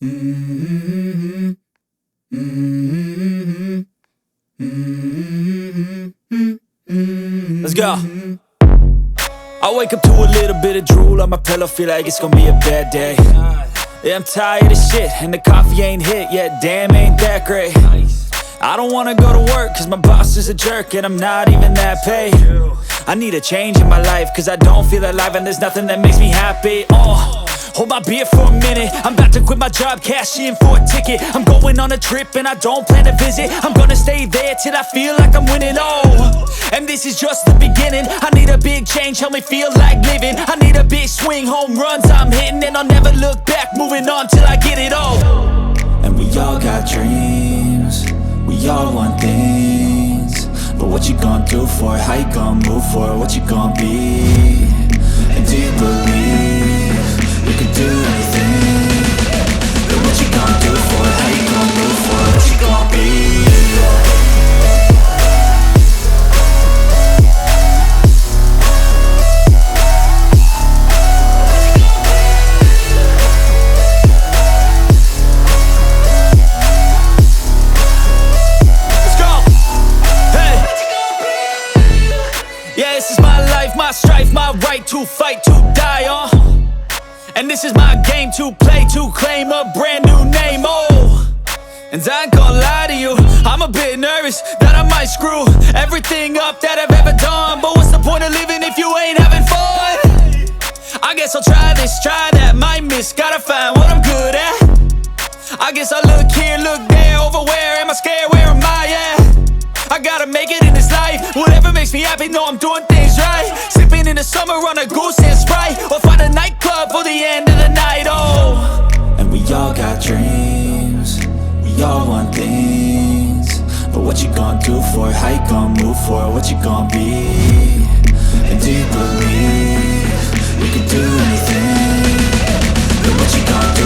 Mm-hmm. Mm-hmm. Mm-hmm. Let's go. I wake up to a little bit of drool on my pillow, feel like it's gonna be a bad day. Yeah, I'm tired of shit, and the coffee ain't hit yet, damn, ain't that great. I don't wanna go to work, cause my boss is a jerk, and I'm not even that paid. I need a change in my life, cause I don't feel alive, and there's nothing that makes me happy. Hold my beer for a minute, I'm about to quit my job, cash in for a ticket. I'm going on a trip and I don't plan to visit. I'm gonna stay there till I feel like I'm winning, and this is just the beginning. I need a big change, help me feel like living. I need a big swing, home runs I'm hitting, and I'll never look back, moving on till I get it all. And we all got dreams, we all want things, but what you gonna do for it? How you gonna move for it? What you gonna be? And do you believe you can do anything? But what you gonna do for it? How you gonna move for it? What you gonna be? Yeah, this is my life, my strife, my right to fight, to die on. And this is my game to play, to claim a brand new name, And I ain't gonna lie to you, I'm a bit nervous that I might screw everything up that I've ever done. But what's the point of living if you ain't having fun? I guess I'll try this, try that, might miss, gotta find what I'm good at. I guess I look here, look there, over where am I scared, where am I at? I gotta make it in this life, whatever makes me happy, know I'm doing things right. Sipping in the summer on a goose and Sprite, or find a nightclub for the end of the night, And we all got dreams, we all want things, but what you gonna do for it? How you gonna move for it? What you gonna be? And do you believe you can do anything? But what you gonna do?